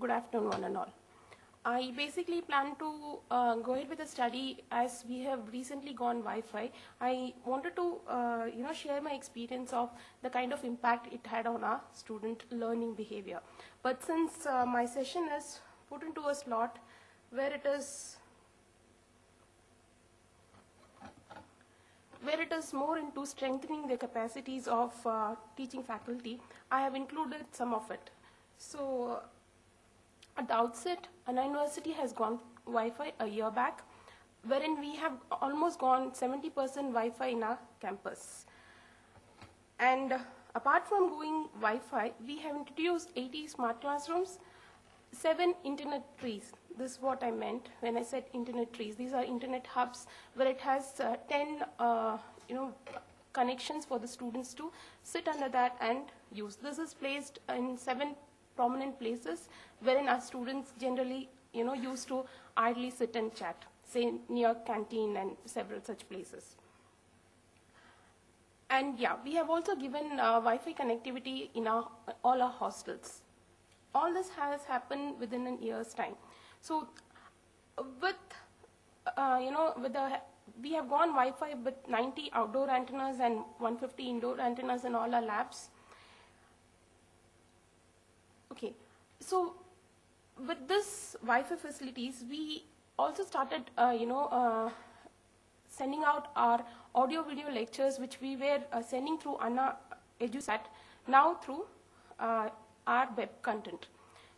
Good afternoon, one and all. I basically plan to go ahead with the study as we have recently gone Wi-Fi. I wanted to, share my experience of the kind of impact it had on our student learning behavior. But since my session is put into a slot where it is more into strengthening the capacities of teaching faculty, I have included some of it. So at the outset, Anna University has gone Wi-Fi a year back, wherein we have almost gone 70% Wi-Fi in our campus. And apart from going Wi-Fi, we have introduced 80 smart classrooms, 7 internet trees. This is what I meant when I said internet trees. These are internet hubs where it has 10 connections for the students to sit under that and use. This is placed in 7 prominent places wherein our students generally used to idly sit and chat, say near canteen and several such places. And yeah, we have also given Wi-Fi connectivity in all our hostels. All this has happened within a year's time. So we have gone Wi-Fi with 90 outdoor antennas and 150 indoor antennas in all our labs. Okay, so with this Wi-Fi facilities, we also started, sending out our audio-video lectures, which we were sending through Anna EduSat, now through our web content.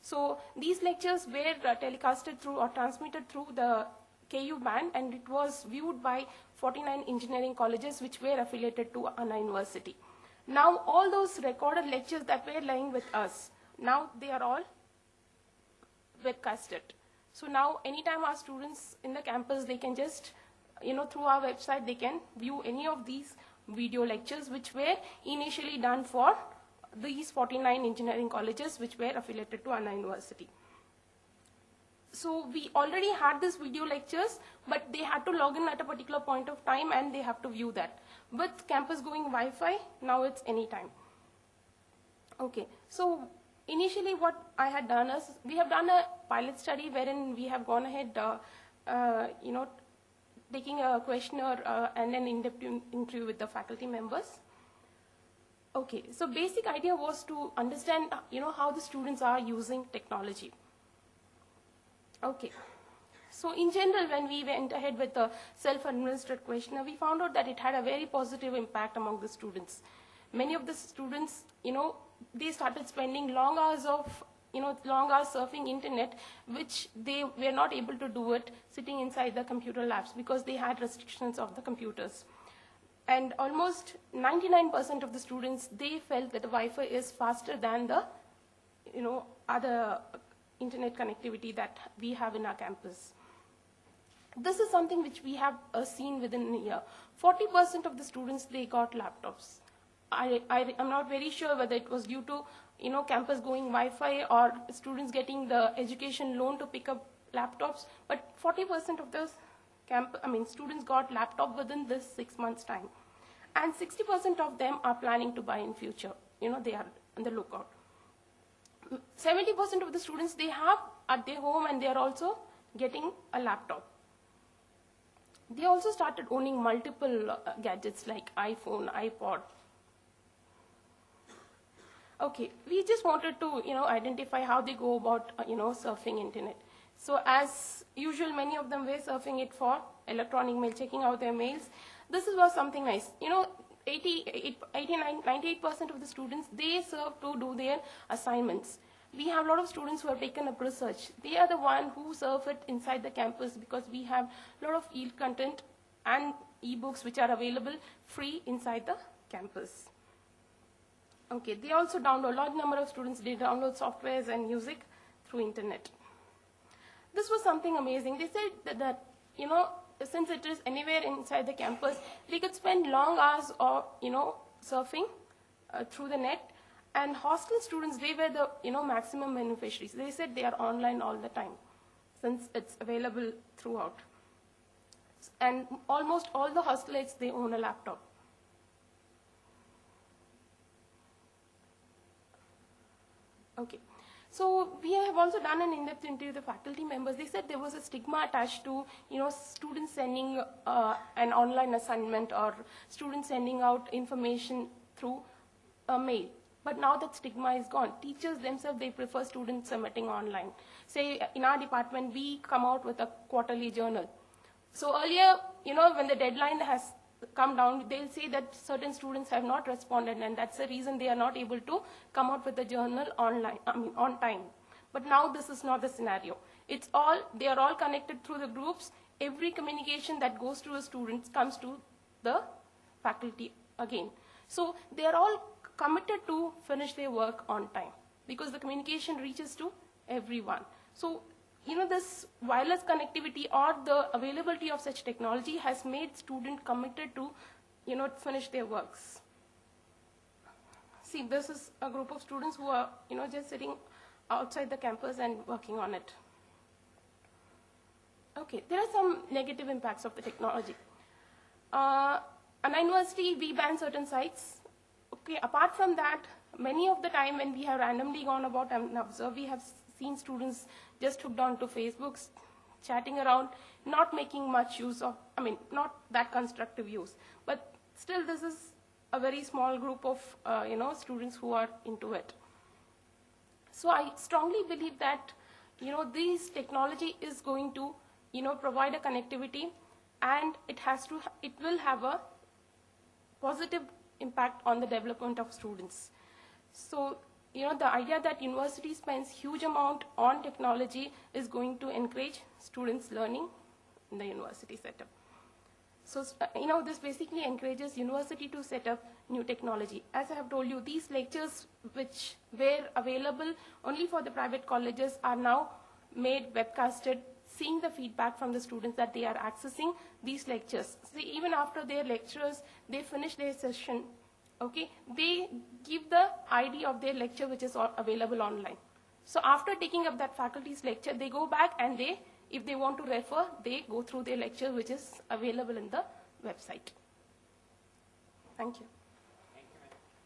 So these lectures were telecasted through or transmitted through the KU band, and it was viewed by 49 engineering colleges which were affiliated to Anna University. Now all those recorded lectures that were lying with us, now they are all webcasted. So now anytime our students in the campus, they can just, through our website, they can view any of these video lectures which were initially done for these 49 engineering colleges which were affiliated to Anna University. So we already had these video lectures, but they had to log in at a particular point of time and they have to view that. With campus going Wi-Fi, now it's anytime. Okay, so initially what I had done is, we have done a pilot study wherein we have gone ahead, taking a questionnaire and an in-depth interview with the faculty members. Okay, so basic idea was to understand, how the students are using technology. Okay, so in general, when we went ahead with the self-administered questionnaire, we found out that it had a very positive impact among the students. Many of the students, they started spending long hours surfing internet, which they were not able to do it sitting inside the computer labs because they had restrictions of the computers. And almost 99% of the students, they felt that the Wi-Fi is faster than the, other internet connectivity that we have in our campus. This is something which we have seen within a year. 40% of the students, they got laptops. I'm not very sure whether it was due to, campus going Wi-Fi or students getting the education loan to pick up laptops, but 40% of the students got laptop within this 6 months' time. And 60% of them are planning to buy in future. They are on the lookout. 70% of the students, they have at their home and they are also getting a laptop. They also started owning multiple gadgets like iPhone, iPod. Okay, we just wanted to, identify how they go about, surfing internet. So as usual, many of them were surfing it for electronic mail, checking out their mails. This was something nice. 98% of the students, they surf to do their assignments. We have a lot of students who have taken up research. They are the one who surf it inside the campus because we have a lot of e-content and e-books which are available free inside the campus. Okay, they also download, a large number of students, they download softwares and music through internet. This was something amazing. They said that since it is anywhere inside the campus, we could spend long hours or, surfing through the net. And hostel students, they were the, maximum beneficiaries. They said they are online all the time since it's available throughout. And almost all the hostelites, they own a laptop. Okay. So we have also done an in-depth interview with the faculty members. They said there was a stigma attached to, students sending an online assignment or students sending out information through a mail. But now that stigma is gone. Teachers themselves, they prefer students submitting online. Say, in our department, we come out with a quarterly journal. So earlier, when the deadline has come down, they'll say that certain students have not responded, and that's the reason they are not able to come out with the journal online, on time. But now this is not the scenario. They are all connected through the groups. Every communication that goes to the students comes to the faculty again. So they are all committed to finish their work on time because the communication reaches to everyone. So this wireless connectivity or the availability of such technology has made students committed to, finish their works. See, this is a group of students who are, just sitting outside the campus and working on it. Okay, there are some negative impacts of the technology. An university, we ban certain sites. Okay, apart from that, many of the time when we have randomly gone about and observed, we have seen students just hooked on to Facebook, chatting around, not making much use of, not that constructive use. But still, this is a very small group of, students who are into it. So I strongly believe that, this technology is going to, provide a connectivity, and it will have a positive impact on the development of students. So, the idea that university spends huge amount on technology is going to encourage students learning in the university setup. So, this basically encourages university to set up new technology. As I have told you, these lectures which were available only for the private colleges are now made webcasted, seeing the feedback from the students that they are accessing these lectures. See, even after their lecturers, they finish their session, okay, they give the ID of their lecture which is available online. So after taking up that faculty's lecture, they go back and if they want to refer, they go through their lecture which is available in the website. Thank you.